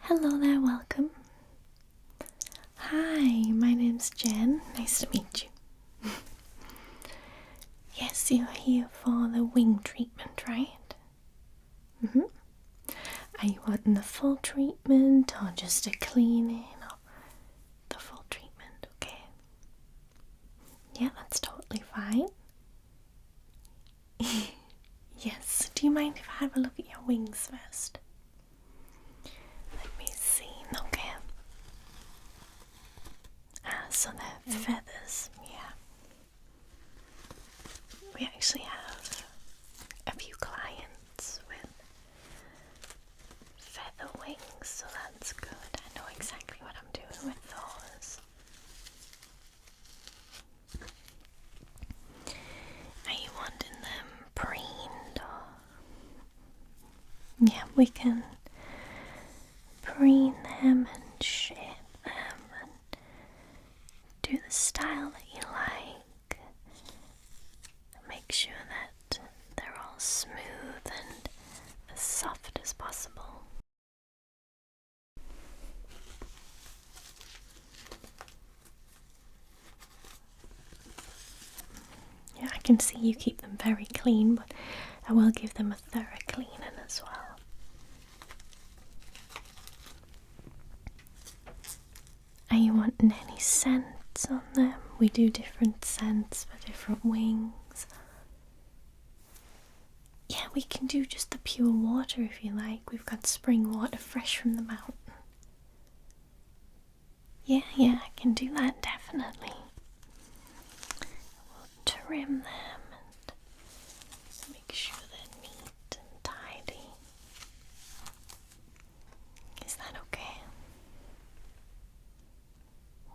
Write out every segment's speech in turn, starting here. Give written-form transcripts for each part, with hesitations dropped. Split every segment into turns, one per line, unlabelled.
Hello there, welcome. Hi, my name's Jen. Nice to meet you. Yes, you're here for the wing treatment, right? Are you wanting the full treatment or just a cleaning or the full treatment? Okay. Yeah, that's totally fine. Yes, do you mind if I have a look at your wings first? Let me see. Okay. So they're feathers, yeah. We actually have a few clients with feather wings, so that's good. I know exactly what I'm doing with those. Are you wanting them preened or? Yeah, we can preen them and shape them and do the style that you like. Make sure that they're all smooth and as soft as possible. Yeah, I can see you keep them very clean, but I will give them a thorough cleaning as well. Are you wanting any scents on them? We do different scents for different wings. Yeah, we can do just the pure water if you like. We've got spring water fresh from the mountain. Yeah, I can do that definitely. We'll trim them and make sure they're neat and tidy. Is that okay?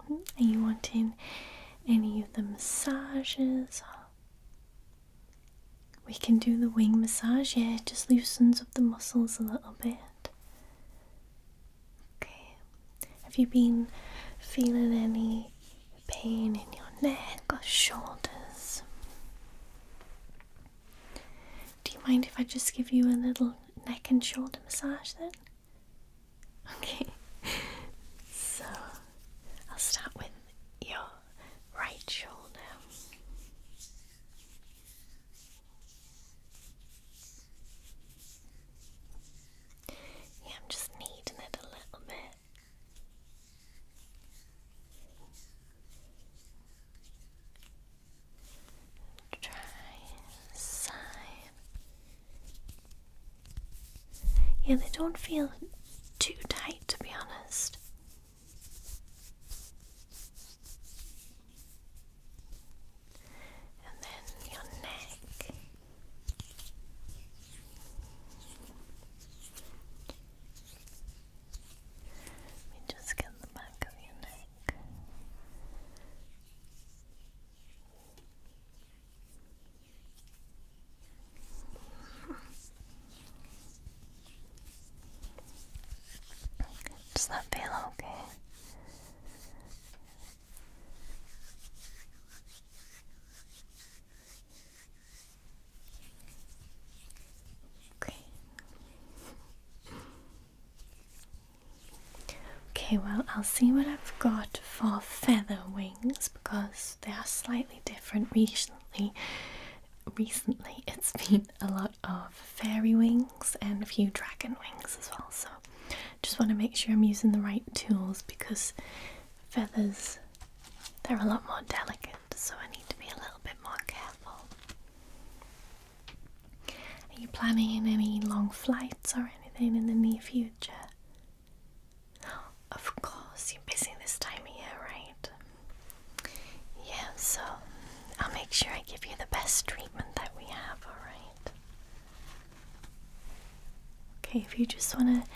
Are you wanting any of the massages? We can do the wing massage, yeah, it just loosens up the muscles a little bit. Okay. Have you been feeling any pain in your neck or shoulders? Do you mind if I just give you a little neck and shoulder massage then? Okay. So, I'll start with your right shoulder. Yeah, I'm just kneading it a little bit. Try side. Yeah, they don't feel too tight, to be honest. And then your neck. Let me just get the back of your neck. Does that feel okay? Okay. Okay, well, I'll see what I've got for feather wings because they are slightly different recently. It's been a lot of fairy wings and a few dragon wings as well, so just want to make sure I'm using the right tools because feathers, they're a lot more delicate, so I need to be a little bit more careful. Are you planning any long flights or anything in the near future? Of course, you're busy this time of year, right? Yeah, so I'll make sure I give you the best treatment that we have, alright? Okay, if you just want to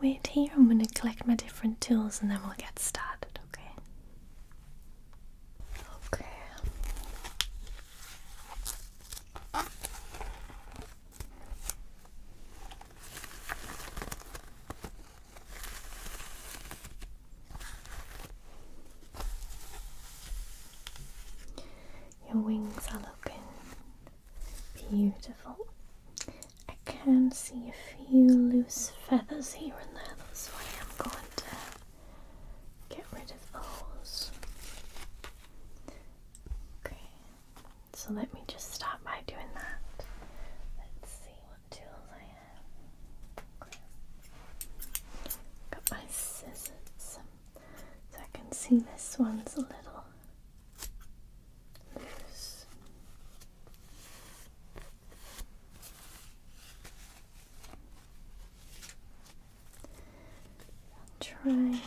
wait here, I'm going to collect my different tools and then we'll get started, okay? Okay. Your wings are looking beautiful. I can see a few loose feathers here and there, that's why I'm So let me just start by doing that. Let's see what tools I have. Got my scissors. So I can see this one's a little loose. I'll try and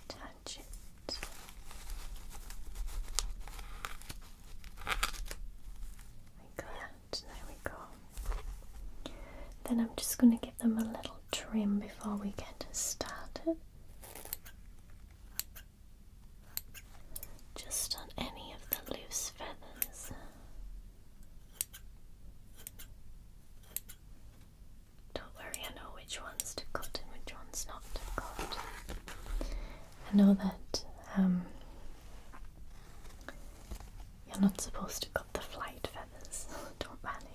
touch it. Like that. There we go. Then I'm just going to give them a little trim before we get started. Just on any of the loose feathers. Don't worry, I know which ones to cut and which ones not to cut. I know that you're not supposed to cut the flight feathers. Don't panic.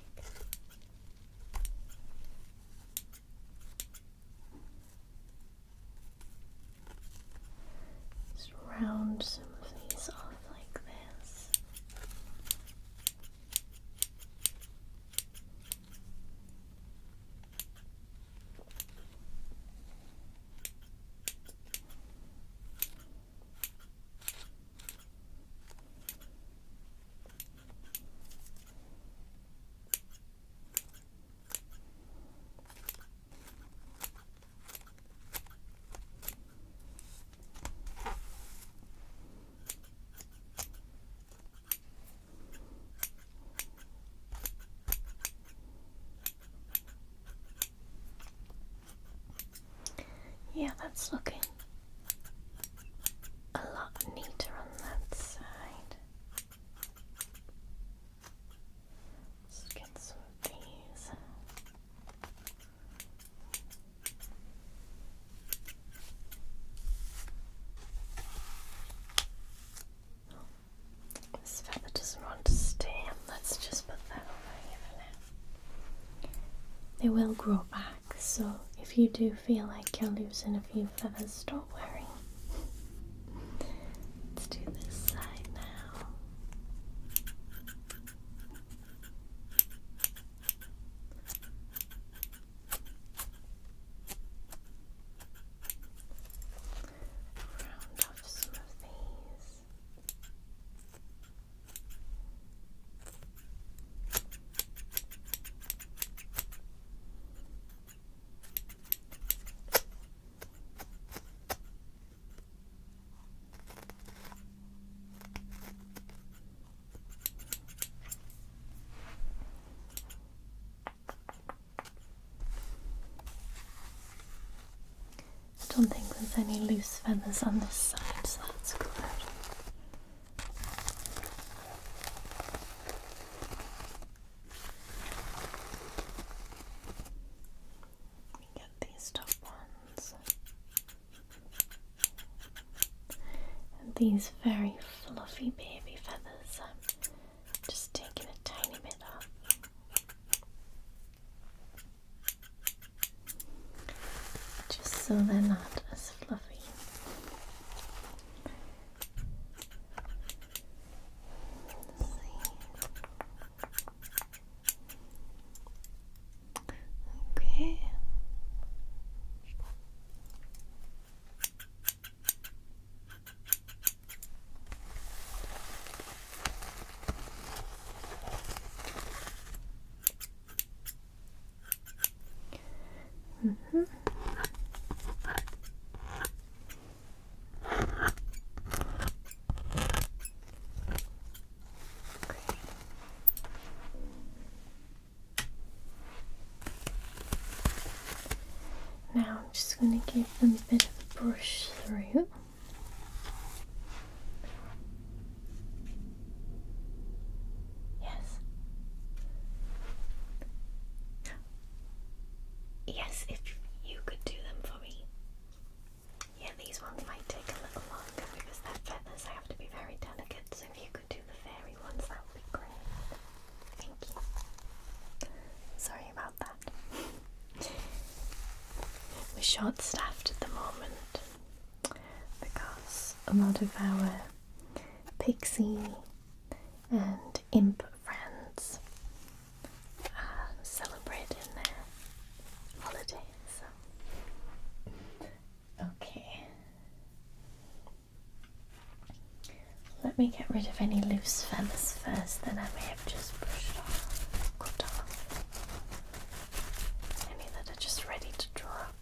Just round some of these off like this. Yeah, that's looking a lot neater on that side. Let's get some of these. This feather doesn't want to stay. Let's just put that over here for now. They will grow back, so if you do feel like you're losing a few feathers, don't worry. Let's do this side now. Round off some of these. I don't think there's any loose feathers on this side, so that's good. Let me get these top ones. And these very fluffy baby feathers, I'm just taking a tiny bit off. Just so they're not as fluffy. Let's see. Okay. Now I'm just going to give them a bit of a brush through. Yes. Yes, if you could do them for me. Yeah, these ones might take a little longer because they're feathers. I have to be very delicate, so if you could do the fairy ones, that would be great. Thank you. Sorry about that. We're short-staffed at the moment because a lot of our pixie and imp friends are celebrating their holidays. Okay. Let me get rid of any loose feathers first, then I may have just brushed off, cut off any that are just ready to drop.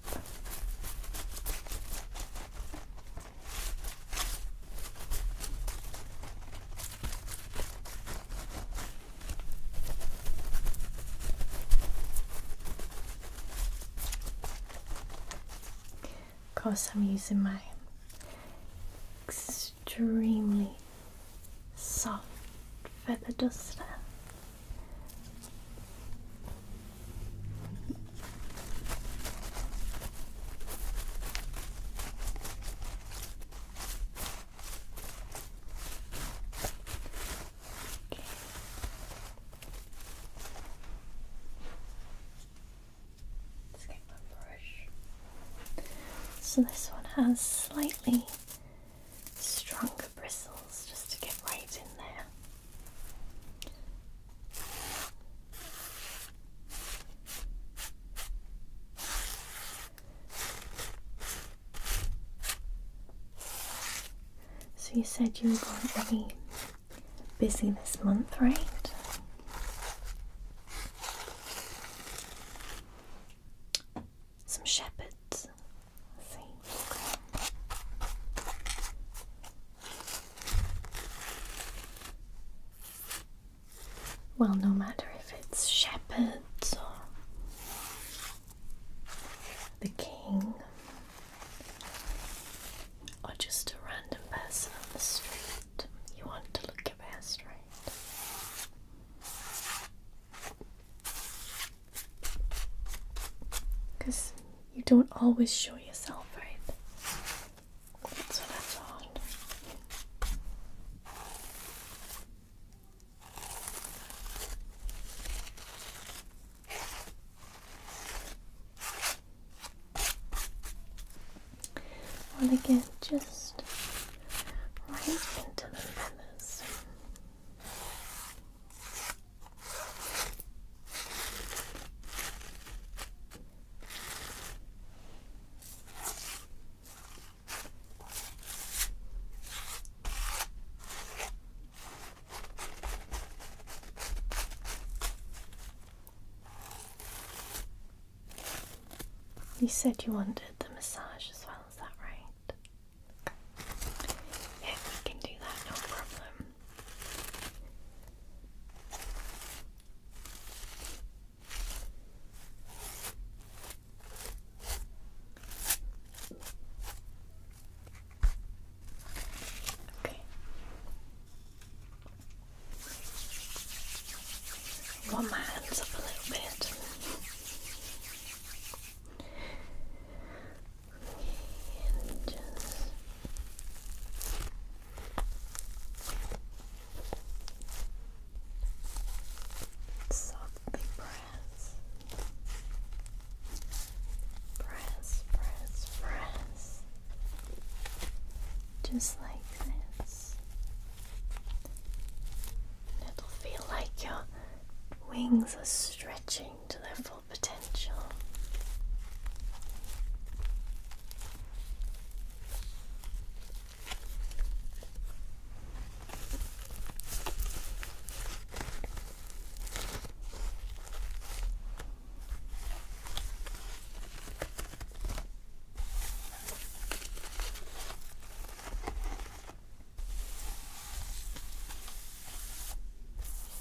Of course, I'm using my extremely soft feather duster. Okay. Let's get my brush. So this one has slightly stronger bristles just to get right in there. So you said you were going to be busy this month, right? Some shepherds. Let's see. Okay. Well, no matter if it's shepherds or the king or just a random person on the street, you want to look your best, right? Because you don't always show yourself, right? That's what I thought. Well, again, just right into the feathers. You said you wanted the massage as well, is that right? Yeah, we can do that, no problem. Okay. Warm my hands up a little bit. And just softly press. Press, press, press. Just like this. And it'll feel like your wings are stretching to their full potential.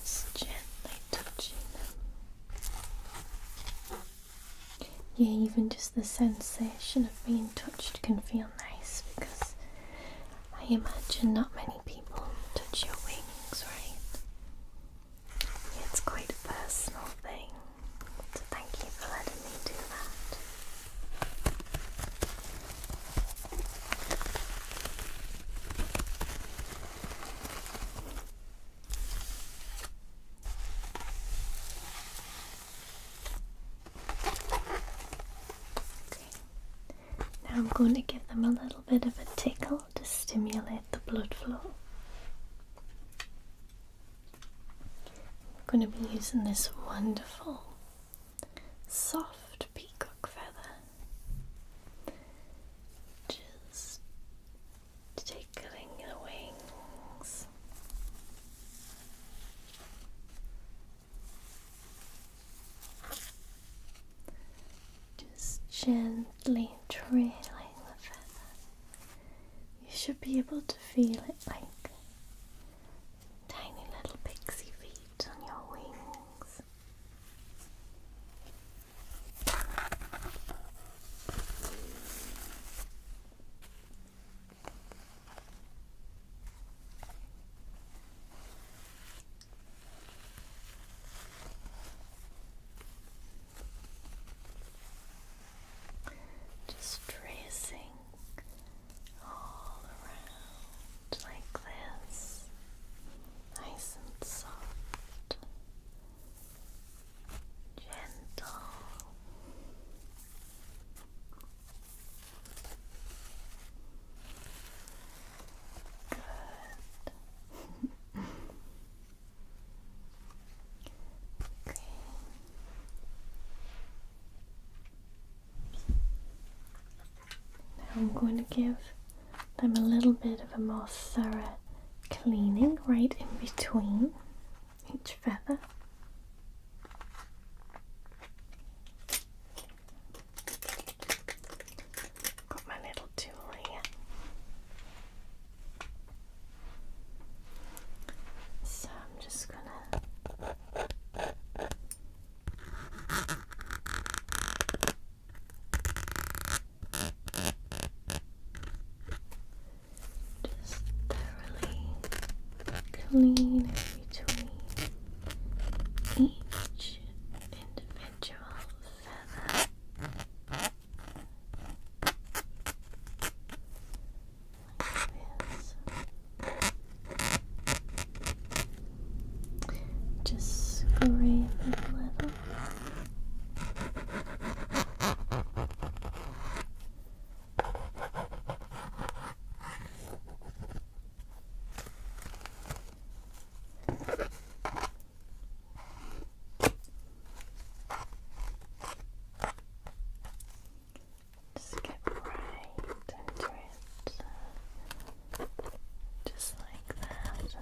Just gently touching them. Yeah, even just the sensation of being touched can feel nice, because I imagine not many people touch your wings, right? It's quite a personal thing, so thank you for letting me do that. Okay. Now I'm going to give them a little bit of a tickle to to stimulate the blood flow. I'm going to be using this wonderful soft peacock feather, just tickling the wings. Just gently trailing the feather. You should be able to feel it like tiny little pixie feet on your wings. Just tracing all around like this, nice and soft, gentle. Good. Okay. Now I'm going to give them a little bit of a more thorough cleaning right in between each feather. Got my little tool here. So I'm just gonna just thoroughly clean in between each individual feather. Like this. Just scrape it a little. Just get right into it. Just like that.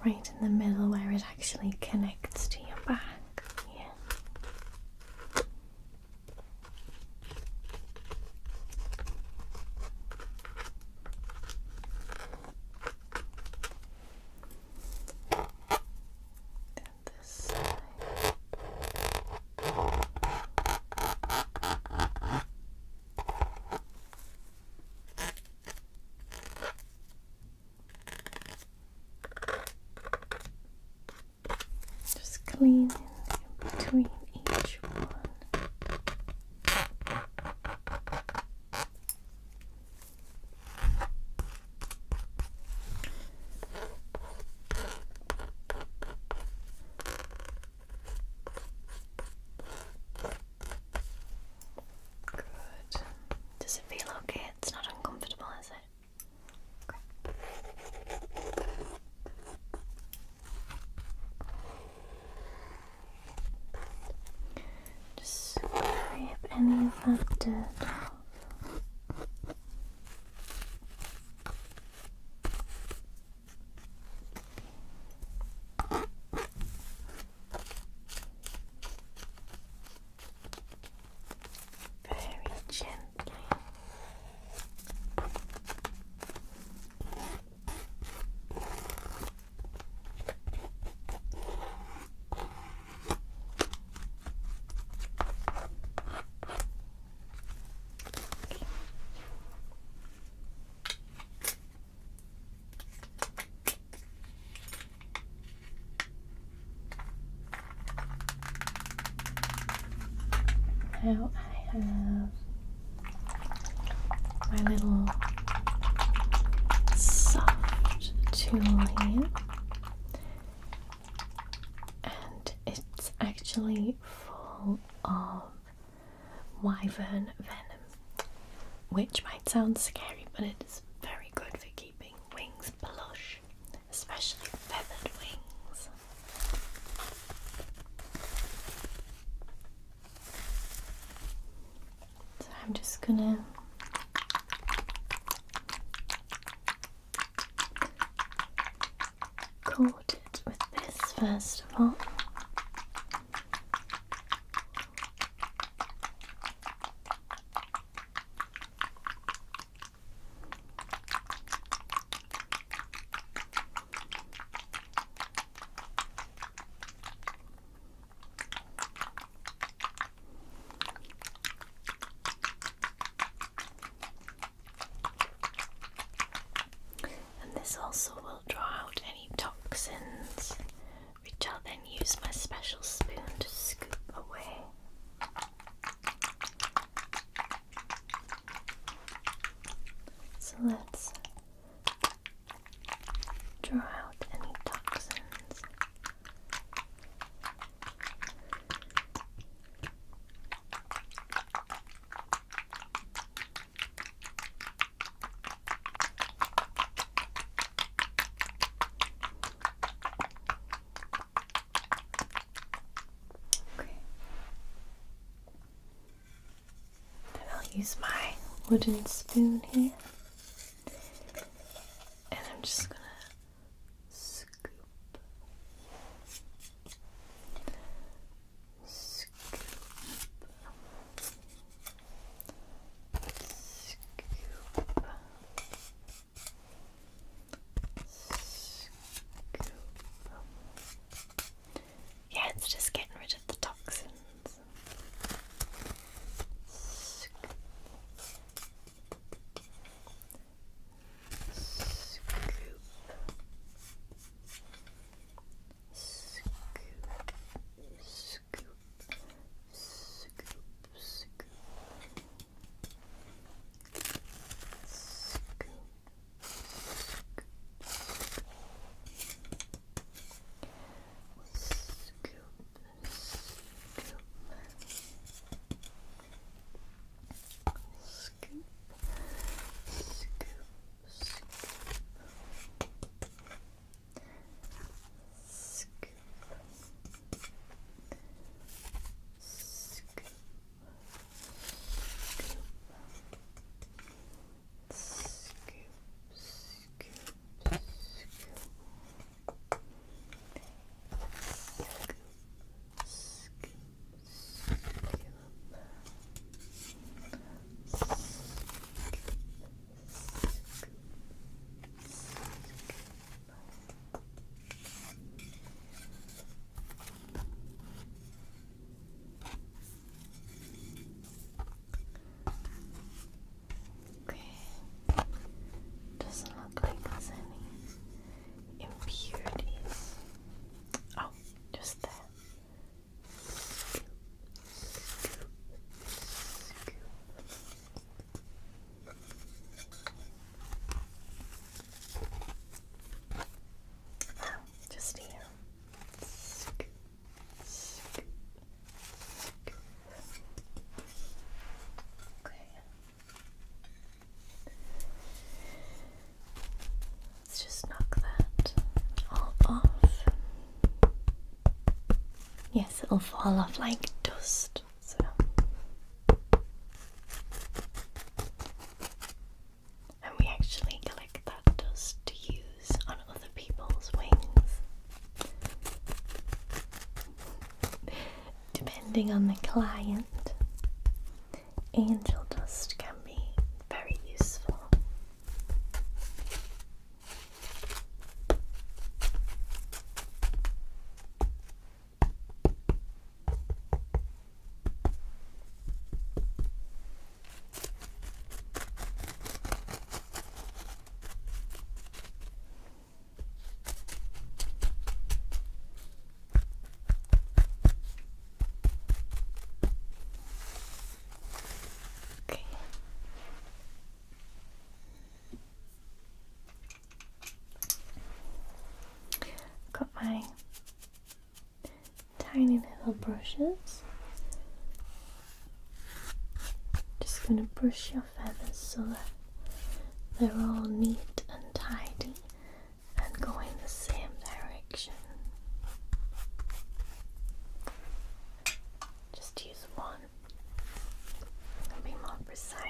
Right in the middle where it actually connects to your back. Yeah. Then this side. Just cleaning in between each one. Good. Does it feel okay? It's not uncomfortable, is it? Okay. Just scrape any of that dirt off. Very gently. Now I have my little soft tool here, and it's actually full of wyvern venom, which might sound scary, but it is very good for keeping wings plush, especially feathered wings. So I'm just gonna coat it with this first of all. This also will draw out any toxins, which I'll then use my special spoon to scoop away. So let's draw out any toxins. Use my wooden spoon here, and I'm just gonna scoop, scoop, scoop, scoop. Yeah, it's just getting rid of the toxins. Yes, it'll fall off like dust. So. And we actually collect that dust to use on other people's wings. Depending on the client, angel dust can be very useful. my tiny little brushes. Just going to brush your feathers so that they're all neat and tidy and go in the same direction. Just use one and be more precise.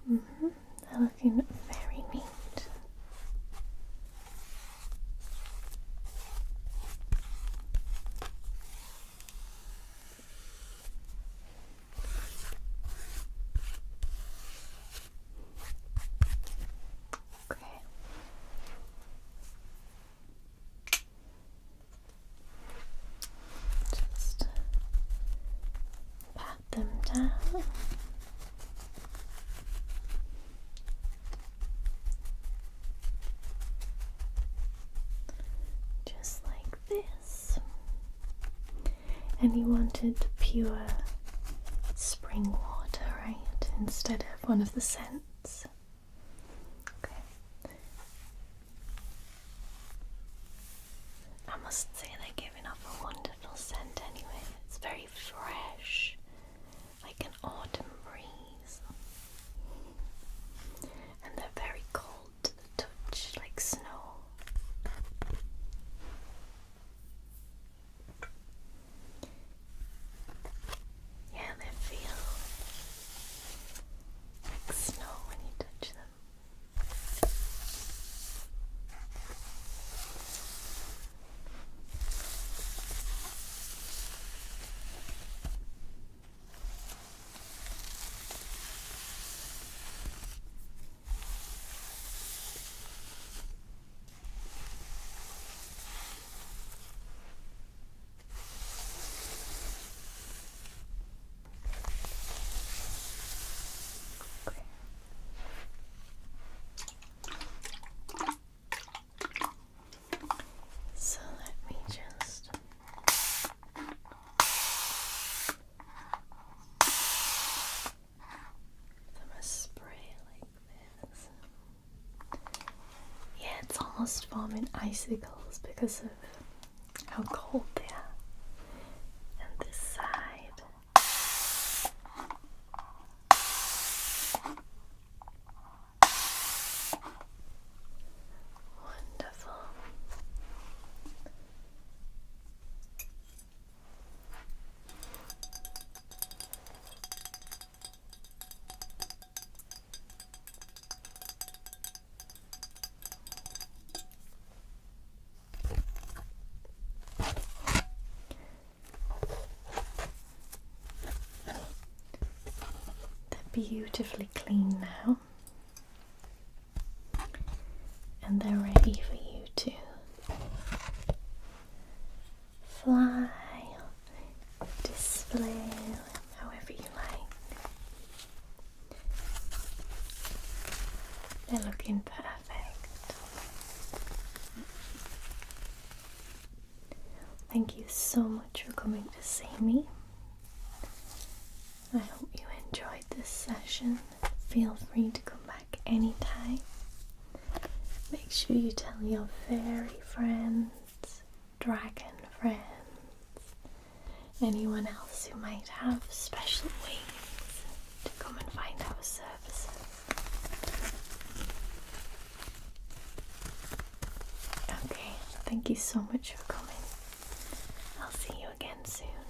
They're looking very neat. Okay. Just pat them down. And you wanted pure spring water, right? Instead of one of the scents. Okay. I must say they're giving off a wonderful scent anyway. It's very fresh, like an autumn breeze. And they're very cold to the touch, like snow. Almost forming icicles because of how cold they are. And this side. Wonderful. Beautifully clean now, and they're ready for you to fly or display however you like. They're looking perfect. Thank you so much for coming to see me. I hope you enjoyed this session. Feel free to come back anytime. Make sure you tell your fairy friends, dragon friends, anyone else who might have special wings to come and find our services. Okay, thank you so much for coming. I'll see you again soon.